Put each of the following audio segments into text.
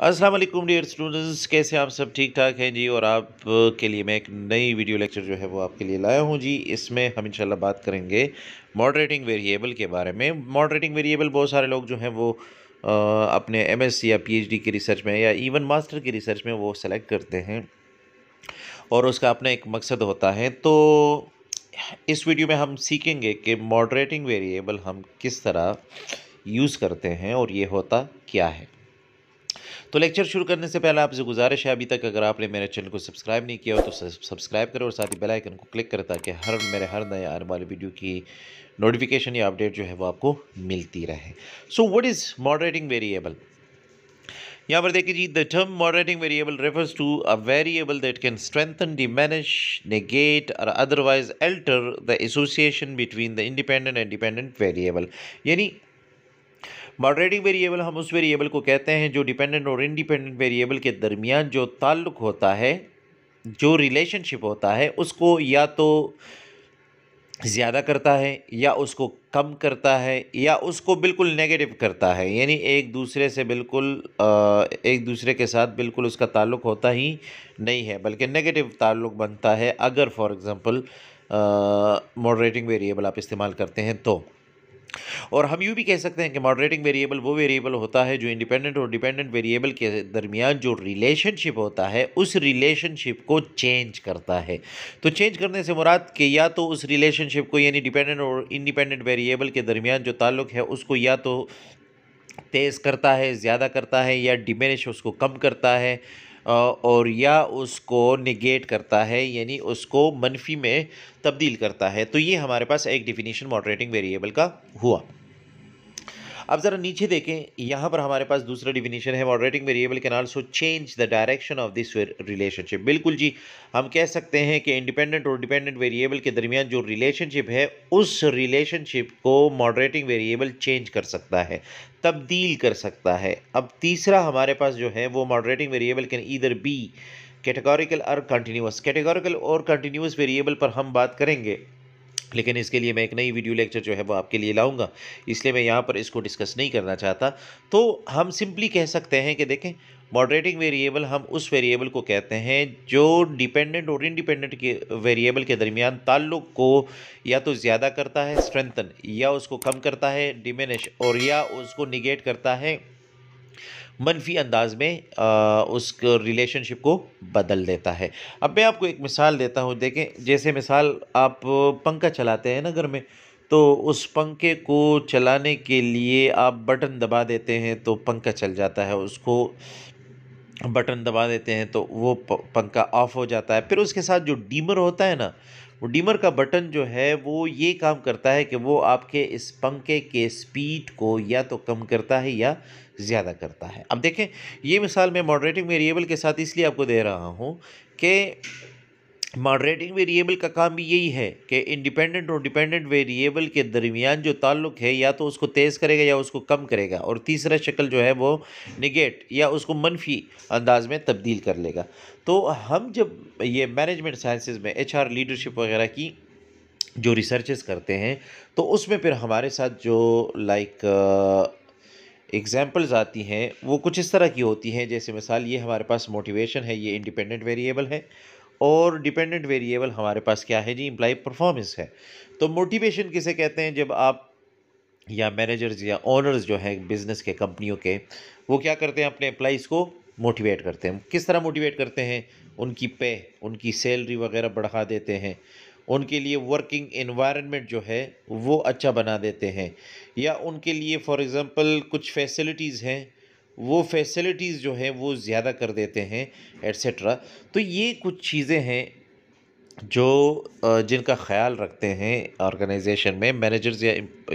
अस्सलाम वालेकुम dear students, कैसे आप सब ठीक ठाक हैं जी। और आप के लिए मैं एक नई वीडियो लेक्चर जो है वो आपके लिए लाया हूँ जी। इसमें हम इंशाल्लाह बात करेंगे मॉडरेटिंग वेरिएबल के बारे में। मॉडरेटिंग वेरिएबल बहुत सारे लोग जो हैं वो अपने एमएससी या पीएचडी की रिसर्च में या इवन मास्टर की रिसर्च में वो सेलेक्ट करते हैं और उसका अपना एक मकसद होता है। तो इस वीडियो में हम सीखेंगे कि मॉडरेटिंग वेरिएबल हम किस तरह यूज़ करते हैं और ये होता क्या है। तो लेक्चर शुरू करने से पहले आपसे गुजारिश है, अभी तक अगर आपने मेरे चैनल को सब्सक्राइब नहीं किया हो तो सब्सक्राइब करें और साथ ही बेल आइकन को क्लिक करें ताकि हर नए आने वाले वीडियो की नोटिफिकेशन या अपडेट जो है वो आपको मिलती रहे। So what is moderating variable? यहाँ पर देखिए जी, the term moderating variable refers to a variable that can strengthen, diminish, negate और otherwise alter the association between the independent and dependent variable. यानी मॉडरेटिंग वेरिएबल हम उस वेरिएबल को कहते हैं जो डिपेंडेंट और इंडिपेंडेंट वेरिएबल के दरमियान जो ताल्लुक होता है, जो रिलेशनशिप होता है, उसको या तो ज़्यादा करता है या उसको कम करता है या उसको बिल्कुल नेगेटिव करता है। यानी एक दूसरे के साथ बिल्कुल उसका ताल्लुक होता ही नहीं है, बल्कि नेगेटिव ताल्लुक बनता है अगर फॉर एग्ज़ाम्पल मॉडरेटिंग वेरिएबल आप इस्तेमाल करते हैं तो। और हम यूँ भी कह सकते हैं कि मॉडरेटिंग वेरिएबल वो वेरिएबल होता है जो इंडिपेंडेंट और डिपेंडेंट वेरिएबल के दरमियान जो रिलेशनशिप होता है उस रिलेशनशिप को चेंज करता है। तो चेंज करने से मुराद कि या तो उस रिलेशनशिप को यानी डिपेंडेंट और इंडिपेंडेंट वेरिएबल के दरमियान जो ताल्लुक है उसको या तो तेज़ करता है, ज़्यादा करता है, या डिमिनिश उसको कम करता है, और या उसको निगेट करता है यानी उसको मनफी में तब्दील करता है। तो ये हमारे पास एक डिफिनीशन मॉडरेटिंग वेरिएबल का हुआ। अब ज़रा नीचे देखें, यहाँ पर हमारे पास दूसरा डिफिनीशन है, moderating variable can also change the direction of this relationship. बिल्कुल जी, हम कह सकते हैं कि इंडिपेंडेंट और डिपेंडेंट वेरिएबल के दरमियान जो रिलेशनशिप है उस रिलेशनशिप को मॉडरेटिंग वेरिएबल चेंज कर सकता है, तब्दील कर सकता है। अब तीसरा हमारे पास जो है वो moderating variable can either be categorical और कंटिन्यूस। कैटेगोरिकल और कंटिन्यूस वेरिएबल पर हम बात करेंगे, लेकिन इसके लिए मैं एक नई वीडियो लेक्चर जो है वो आपके लिए लाऊंगा, इसलिए मैं यहाँ पर इसको डिस्कस नहीं करना चाहता। तो हम सिंपली कह सकते हैं कि देखें, मॉडरेटिंग वेरिएबल हम उस वेरिएबल को कहते हैं जो डिपेंडेंट और इंडिपेंडेंट के वेरिएबल के दरमियान ताल्लुक को या तो ज़्यादा करता है स्ट्रेंथन, या उसको कम करता है डिमिनिश, और या उसको निगेट करता है मनफी अंदाज में उस रिलेशनशिप को बदल देता है। अब मैं आपको एक मिसाल देता हूँ। देखें, जैसे मिसाल आप पंखा चलाते हैं ना घर में, तो उस पंखे को चलाने के लिए आप बटन दबा देते हैं तो पंखा चल जाता है, उसको बटन दबा देते हैं तो वो पंखा ऑफ हो जाता है। फिर उसके साथ जो डीमर होता है ना, वो डीमर का बटन जो है वो ये काम करता है कि वो आपके इस पंखे के स्पीड को या तो कम करता है या ज़्यादा करता है। अब देखें, ये मिसाल मैं मॉडरेटिंग वेरिएबल के साथ इसलिए आपको दे रहा हूँ कि मॉडरेटिंग वेरिएबल का काम भी यही है कि इंडिपेंडेंट और डिपेंडेंट वेरिएबल के दरमियान जो ताल्लुक है या तो उसको तेज़ करेगा या उसको कम करेगा, और तीसरा शक्ल जो है वो निगेट या उसको मनफी अंदाज में तब्दील कर लेगा। तो हम जब ये मैनेजमेंट साइंसेज में एचआर लीडरशिप वगैरह की जो रिसर्चेस करते हैं तो उसमें फिर हमारे साथ जो एग्जाम्पल्स आती हैं वो कुछ इस तरह की होती हैं। जैसे मिसाल, ये हमारे पास मोटिवेशन है, ये इंडिपेंडेंट वेरिएबल है, और डिपेंडेंट वेरिएबल हमारे पास क्या है जी, इम्प्लाई परफॉर्मेंस है। तो मोटिवेशन किसे कहते हैं? जब आप या मैनेजर्स या ओनर्स जो हैं बिज़नेस के, कंपनियों के, वो क्या करते हैं, अपने एम्प्लॉइज़ को मोटिवेट करते हैं। किस तरह मोटिवेट करते हैं? उनकी पे, उनकी सैलरी वगैरह बढ़ा देते हैं, उनके लिए वर्किंग एनवायरनमेंट जो है वो अच्छा बना देते हैं, या उनके लिए फॉर एग्ज़ाम्पल कुछ फैसिलिटीज़ हैं वो फैसिलिटीज़ जो हैं वो ज़्यादा कर देते हैं, एट्सेट्रा। तो ये कुछ चीज़ें हैं जो जिनका ख्याल रखते हैं ऑर्गेनाइजेशन में मैनेजर्स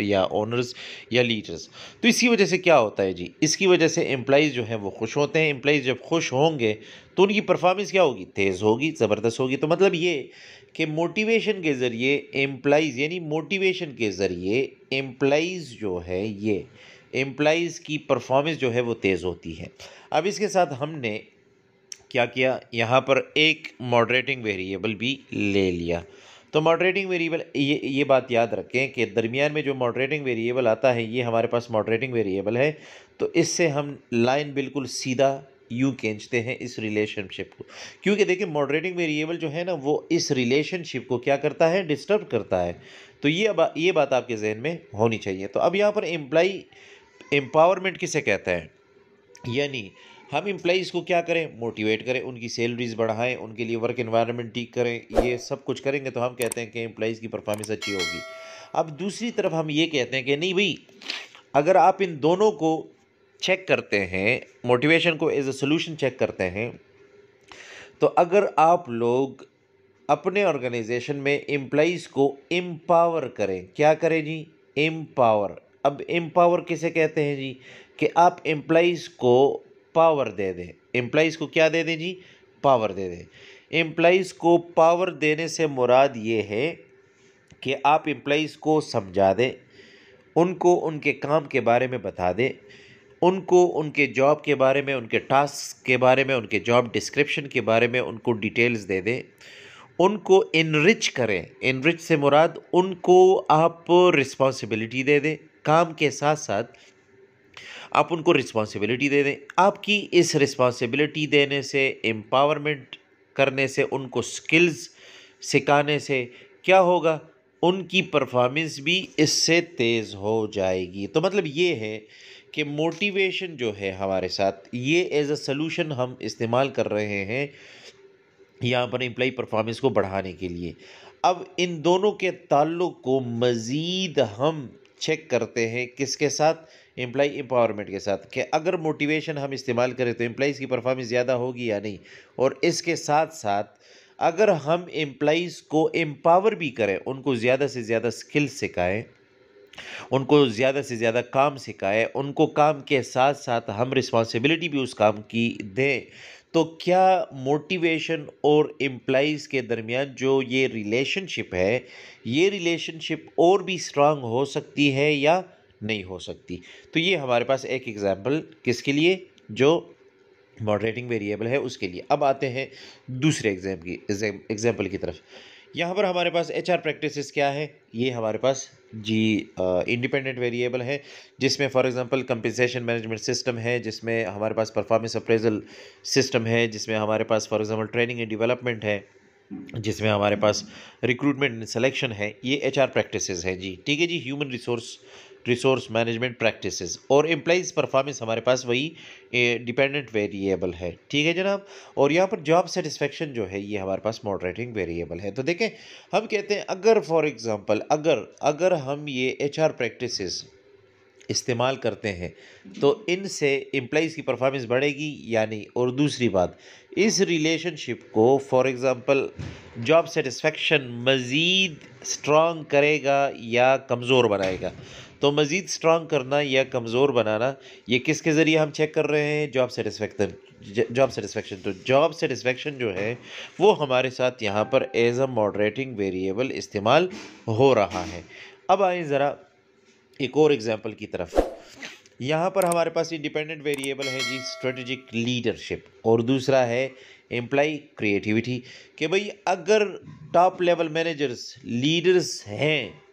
या ओनर्स या लीडर्स। तो इसी वजह से क्या होता है जी, इसकी वजह से एम्प्लॉइज़ जो हैं वो खुश होते हैं। एम्प्लॉइज़ जब खुश होंगे तो उनकी परफॉर्मेंस क्या होगी, तेज़ होगी, ज़बरदस्त होगी। तो मतलब ये कि मोटिवेशन के ज़रिए एम्प्लॉइज़, यानी मोटिवेशन के ज़रिए एम्प्लॉइज़ जो है, ये एम्प्लॉइज़ की परफॉर्मेंस जो है वो तेज़ होती है। अब इसके साथ हमने क्या किया, यहाँ पर एक मॉडरेटिंग वेरिएबल भी ले लिया। तो मॉडरेटिंग वेरिएबल, ये बात याद रखें कि दरमियान में जो मॉडरेटिंग वेरिएबल आता है ये हमारे पास मॉडरेटिंग वेरिएबल है। तो इससे हम लाइन बिल्कुल सीधा यूँ खींचते हैं इस रिलेशनशिप को, क्योंकि देखिए मॉडरेटिंग वेरिएबल जो है ना वो इस रिलेशनशिप को क्या करता है, डिस्टर्ब करता है। तो ये बात आपके जहन में होनी चाहिए। तो अब यहाँ पर एम्प्लाई एम्पावरमेंट किसे कहता है, यानी हम एम्प्लॉइज़ को क्या करें, मोटिवेट करें, उनकी सैलरीज बढ़ाएं, उनके लिए वर्क एनवायरनमेंट ठीक करें, ये सब कुछ करेंगे तो हम कहते हैं कि एम्प्लॉइज़ की परफॉर्मेंस अच्छी होगी। अब दूसरी तरफ हम ये कहते हैं कि नहीं भाई, अगर आप इन दोनों को चेक करते हैं, मोटिवेशन को एज अ सोल्यूशन चेक करते हैं, तो अगर आप लोग अपने ऑर्गेनाइजेशन में एम्प्लॉइज़ को एम्पावर करें, क्या करें जी, एम्पावर। अब एम्पावर किसे कहते हैं जी, कि आप एम्प्लॉइज़ को पावर दे दें। एम्प्लॉइज़ को क्या दे दें जी, पावर दे दें। एम्प्लॉइज़ को पावर देने से मुराद ये है कि आप एम्प्लॉइज़ को समझा दें, उनको उनके काम के बारे में बता दें, उनको उनके जॉब के बारे में, उनके टास्क के बारे में, उनके जॉब डिस्क्रिप्शन के बारे में उनको डिटेल्स दे दें, उनको इनरिच करें। इनरिच से मुराद उनको आप रिस्पॉन्सिबिलिटी दे दें, काम के साथ साथ आप उनको रिस्पॉन्सिबिलिटी दे दें। आपकी इस रिस्पॉन्सिबिलिटी देने से, एम्पावरमेंट करने से, उनको स्किल्स सिखाने से क्या होगा, उनकी परफॉर्मेंस भी इससे तेज़ हो जाएगी। तो मतलब ये है कि मोटिवेशन जो है हमारे साथ, ये एज अ सलूशन हम इस्तेमाल कर रहे हैं यहाँ पर एम्प्लॉई परफॉर्मेंस को बढ़ाने के लिए। अब इन दोनों के ताल्लुक को मज़ीद हम चेक करते हैं किसके साथ, एम्प्लॉई एम्पावरमेंट के साथ, कि अगर मोटिवेशन हम इस्तेमाल करें तो एम्प्लॉइज़ की परफॉर्मेंस ज़्यादा होगी या नहीं। और इसके साथ साथ अगर हम एम्प्लॉइज़ को एम्पावर भी करें, उनको ज़्यादा से ज़्यादा स्किल्स सिखाएं, उनको ज़्यादा से ज़्यादा काम सिखाएं, उनको काम के साथ साथ हम रिस्पॉन्सिबिलिटी भी उस काम की दें, तो क्या मोटिवेशन और एम्प्लॉइज़ के दरमियान जो ये रिलेशनशिप है, ये रिलेशनशिप और भी स्ट्रांग हो सकती है या नहीं हो सकती। तो ये हमारे पास एक एग्जांपल किसके लिए, जो मॉडरेटिंग वेरिएबल है उसके लिए। अब आते हैं दूसरे एग्जाम्पल की तरफ। यहाँ पर हमारे पास एचआर प्रैक्टिसेस क्या है, ये हमारे पास जी इंडिपेंडेंट वेरिएबल है, जिसमें for example compensation management system है, जिसमें हमारे पास परफॉर्मेंस अप्रेजल सिस्टम है, जिसमें हमारे पास for example training and development है, जिसमें हमारे पास रिक्रूटमेंट एंड सिलेक्शन है। ये एचआर प्रैक्टिसेस हैं जी, ठीक है जी, ह्यूमन रिसोर्स मैनेजमेंट प्रैक्टिसेस। और एम्प्लॉइज़ परफॉर्मेंस हमारे पास वही डिपेंडेंट वेरिएबल है, ठीक है जनाब। और यहाँ पर जॉब सेटिस्फेक्शन जो है ये हमारे पास मॉडरेटिंग वेरिएबल है। तो देखें, हम कहते हैं अगर फॉर एग्जांपल अगर हम ये एचआर प्रैक्टिसेस इस्तेमाल करते हैं तो इनसे एम्प्लॉइज़ की परफॉर्मेंस बढ़ेगी या नहीं। और दूसरी बात, इस रिलेशनशिप को फॉर एग्जांपल जॉब सेटिस्फेक्शन मज़ीद स्ट्रॉन्ग करेगा या कमज़ोर बनाएगा। तो मज़ीद स्ट्रॉन्ग करना या कमज़ोर बनाना, ये किसके ज़रिए हम चेक कर रहे हैं, जॉब सेटिस्फेक्शन। तो जॉब सेटिस्फेक्शन जो है वो हमारे साथ यहाँ पर एज अ मॉडरेटिंग वेरिएबल इस्तेमाल हो रहा है। अब आए ज़रा एक और एग्जाम्पल की तरफ। यहाँ पर हमारे पास इंडिपेंडेंट वेरिएबल है जी स्ट्रेटेजिक लीडरशिप, और दूसरा है एम्प्लॉय क्रिएटिविटी। कि भाई अगर टॉप लेवल मैनेजर्स लीडर्स हैं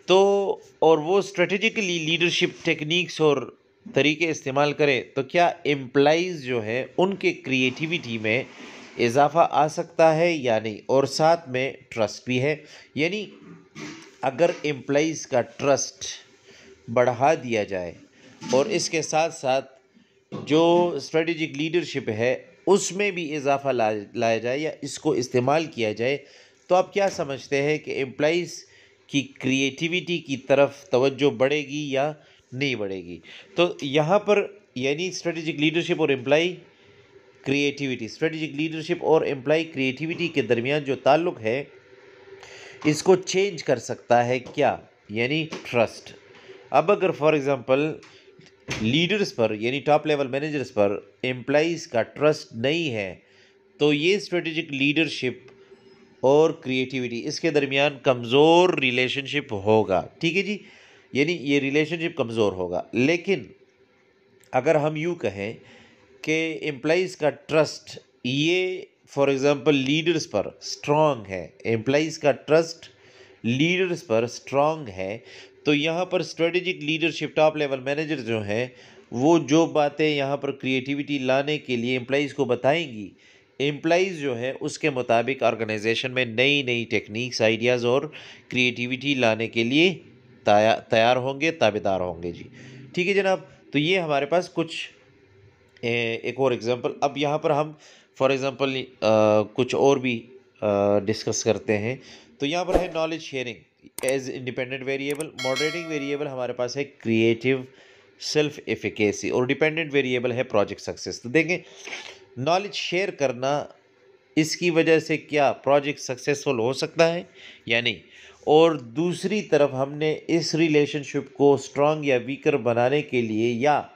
तो, और वो स्ट्रेटेजिकली लीडरशिप टेक्निक्स और तरीके इस्तेमाल करें, तो क्या एम्प्लॉइज़ जो है उनके क्रिएटिविटी में इजाफा आ सकता है या नहीं। और साथ में ट्रस्ट भी है, यानी अगर एम्प्लॉइज़ का ट्रस्ट बढ़ा दिया जाए और इसके साथ साथ जो स्ट्रेटेजिक लीडरशिप है उसमें भी इजाफा लाया जाए या इसको इस्तेमाल किया जाए, तो आप क्या समझते हैं कि एम्प्लॉइज़ की क्रिएटिविटी की तरफ तवज्जो बढ़ेगी या नहीं बढ़ेगी। तो यहाँ पर यानी स्ट्रेटेजिक लीडरशिप और एम्प्लॉय क्रिएटिविटी के दरमियान जो ताल्लुक़ है इसको चेंज कर सकता है क्या, यानी ट्रस्ट। अब अगर फॉर एग्जांपल लीडर्स पर यानी टॉप लेवल मैनेजर्स पर एम्प्लॉइज़ का ट्रस्ट नहीं है, तो ये स्ट्रेटेजिक लीडरशिप और क्रिएटिविटी इसके दरमियान कमज़ोर रिलेशनशिप होगा, ठीक है जी, यानी ये रिलेशनशिप कमज़ोर होगा। लेकिन अगर हम यूँ कहें कि एम्प्लॉइज़ का ट्रस्ट ये फॉर एग्ज़ाम्पल लीडर्स पर स्ट्रॉन्ग है, एम्प्लॉइज़ का ट्रस्ट लीडर्स पर स्ट्रॉन्ग है, तो यहाँ पर strategic leadership top level manager जो हैं वो जो बातें यहाँ पर क्रिएटिविटी लाने के लिए एम्प्लॉइज़ को बताएंगी, एम्प्लॉइज़ जो है उसके मुताबिक ऑर्गेनाइजेशन में नई नई टेक्निक्स, आइडियाज़ और क्रिएटिविटी लाने के लिए तैयार होंगे, ताबेदार होंगे जी। ठीक है जनाब, तो ये हमारे पास कुछ एक और एग्जांपल। अब यहाँ पर हम फॉर एग्जांपल कुछ और भी डिस्कस करते हैं। तो यहाँ पर है knowledge sharing as independent variable. Moderating variable हमारे पास है क्रिएटिव सेल्फ एफिकेसी और डिपेंडेंट वेरिएबल है प्रोजेक्ट सक्सेस। तो देखें, नॉलेज शेयर करना, इसकी वजह से क्या प्रोजेक्ट सक्सेसफुल हो सकता है या नहीं, और दूसरी तरफ हमने इस रिलेशनशिप को स्ट्रांग या वीकर बनाने के लिए, या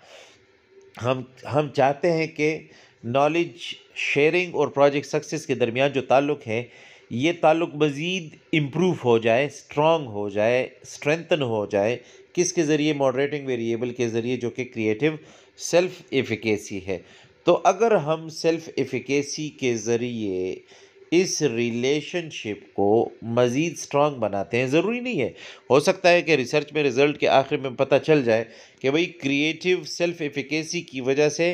हम चाहते हैं कि नॉलेज शेयरिंग और प्रोजेक्ट सक्सेस के दरमियान जो ताल्लुक़ है, ये ताल्लुक़ मज़ीद इम्प्रूव हो जाए, स्ट्रॉन्ग हो जाए, स्ट्रेंथन हो जाए। किसके ज़रिए? मॉडरेटिंग वेरिएबल के ज़रिए, जो कि क्रिएटिव सेल्फ एफिकेसी है। तो अगर हम सेल्फ एफिकेसी के ज़रिए इस रिलेशनशिप को मज़ीद स्ट्रॉन्ग बनाते हैं, ज़रूरी नहीं है, हो सकता है कि रिसर्च में रिज़ल्ट के आखिर में पता चल जाए कि भाई क्रिएटिव सेल्फ एफिकेसी की वजह से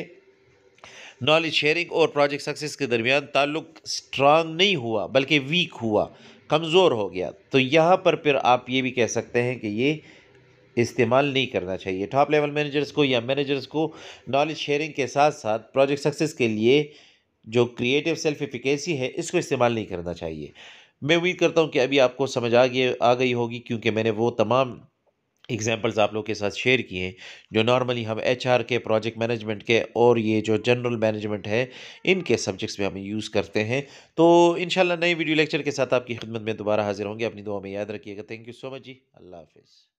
नॉलेज शेयरिंग और प्रोजेक्ट सक्सेस के दरमियान ताल्लुक स्ट्रांग नहीं हुआ बल्कि वीक हुआ, कमज़ोर हो गया। तो यहाँ पर फिर आप ये भी कह सकते हैं कि ये इस्तेमाल नहीं करना चाहिए। टॉप लेवल मैनेजर्स को या मैनेजर्स को नॉलेज शेयरिंग के साथ साथ प्रोजेक्ट सक्सेस के लिए जो क्रिएटिव सेल्फ एफिकेसी है, इसको इस्तेमाल नहीं करना चाहिए। मैं उम्मीद करता हूँ कि अभी आपको समझ आ गई होगी, क्योंकि मैंने वो तमाम एग्जाम्पल्स आप लोग के साथ शेयर किए हैं जो नॉर्मली हम एचआर के, प्रोजेक्ट मैनेजमेंट के और ये जो जनरल मैनेजमेंट है, इनके सब्जेक्ट्स में हम यूज़ करते हैं। तो इंशाल्लाह नए वीडियो लेक्चर के साथ आपकी खिदमत में दोबारा हाजिर होंगे। अपनी दुआ में याद रखिएगा। थैंक यू सो मच जी। अल्लाह हाफिज़।